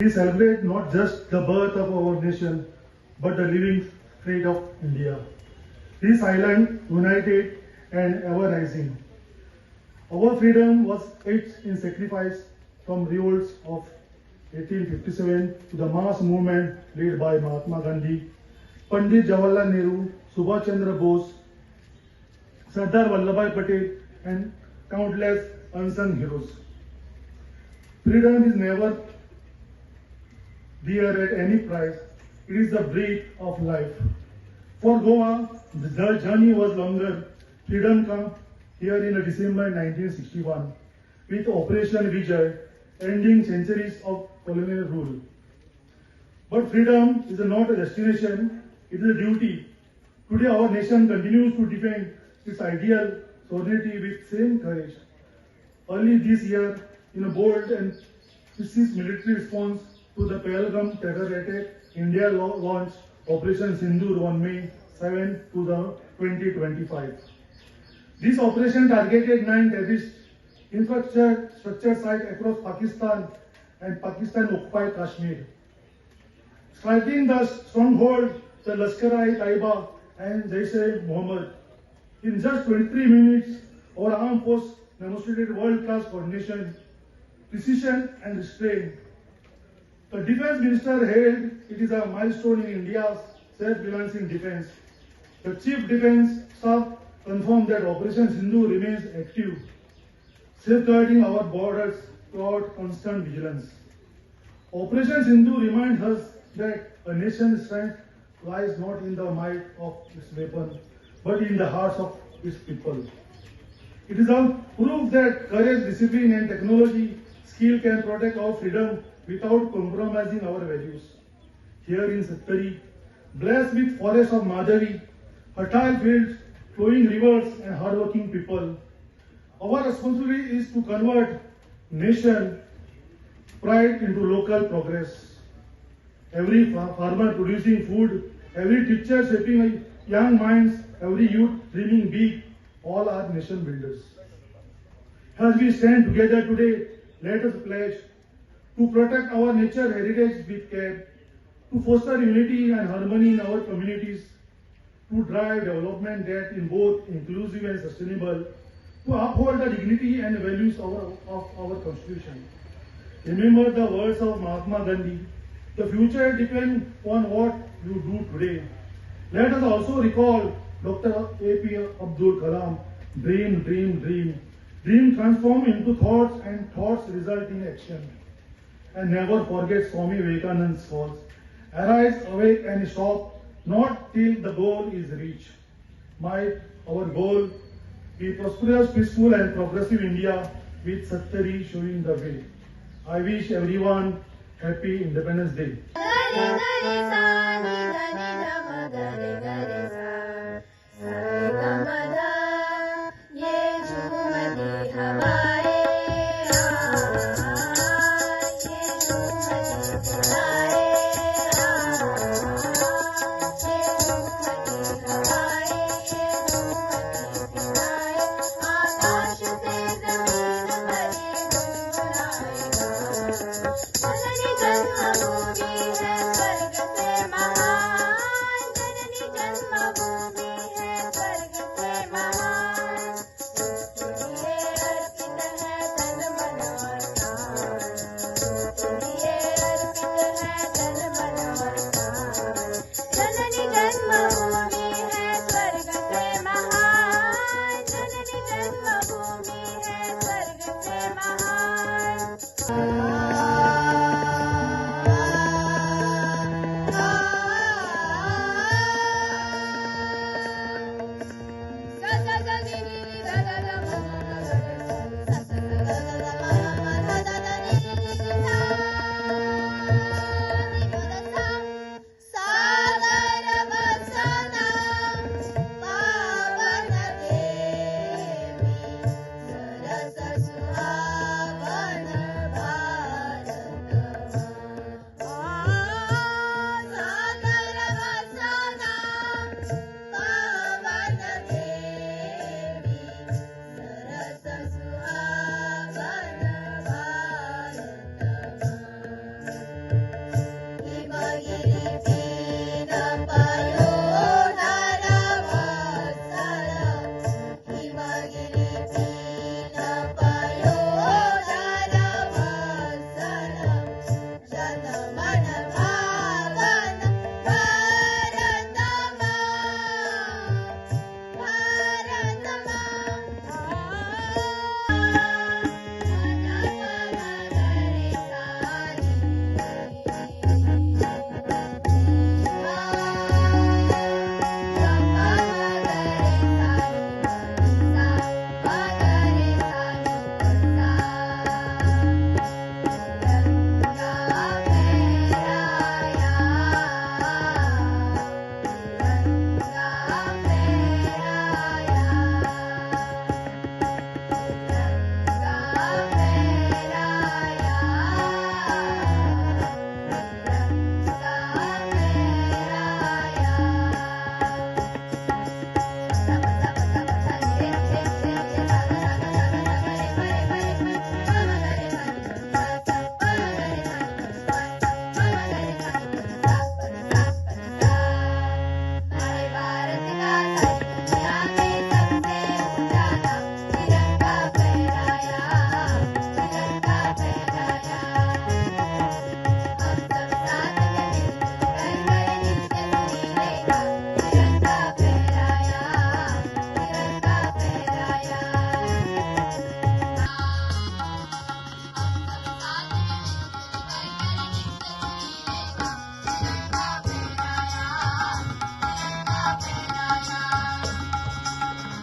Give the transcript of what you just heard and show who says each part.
Speaker 1: We celebrate not just the birth of our nation, but the living fate of India. This island, united and ever rising. Our freedom was etched in sacrifice from revolts of 1857 to the mass movement led by Mahatma Gandhi, Pandit Jawaharlal Nehru, Subhash Chandra Bose, Sardar Vallabhbhai Patel, and countless unsung heroes. Freedom is never dear at any price. It is the breath of life. For Goa, the journey was longer. Freedom came here in December 1961 with Operation Vijay, ending centuries of colonial rule. But freedom is not a destination, it is a duty. Today our nation continues to defend its ideal sovereignty with same courage. Early this year, in a bold and precise military response to the Pahalgam terror attack, India launched Operation Sindoor on May 7, 2025. This operation targeted 9 terrorist infrastructure sites across Pakistan and Pakistan-occupied Kashmir, striking the stronghold the Lashkar-e-Taiba and Jaish-e-Mohammed. In just 23 minutes, our armed force demonstrated world-class coordination, precision and restraint. The Defence Minister held it is a milestone in India's self-reliance defence. The Chief Defence Staff confirmed that Operation Sindoor remains active, safeguarding our borders throughout constant vigilance. Operation Sindoor reminds us that a nation's strength lies not in the might of its weapon, but in the hearts of its people. It is a proof that courage, discipline and technology skill can protect our freedom without compromising our values. Here in Sattari, blessed with forests of Madhavi, fertile fields, flowing rivers and hardworking people, our responsibility is to convert nation pride into local progress. Every farmer producing food, every teacher shaping young minds, every youth dreaming big, all are nation builders. As we stand together today, let us pledge to protect our nature heritage with care, to foster unity and harmony in our communities, to drive development that is both inclusive and sustainable, to uphold the dignity and values of our Constitution. Remember the words of Mahatma Gandhi, the future depends on what you do today. Let us also recall Dr. A.P. Abdul Kalam, dream, dream, dream. Dream transform into thoughts and thoughts result in action. And never forget Swami Vivekananda's words. Arise, awake and stop, not till the goal is reached. Might our goal be prosperous, peaceful and progressive India with Sattari showing the way. I wish everyone happy Independence Day.
Speaker 2: हमारे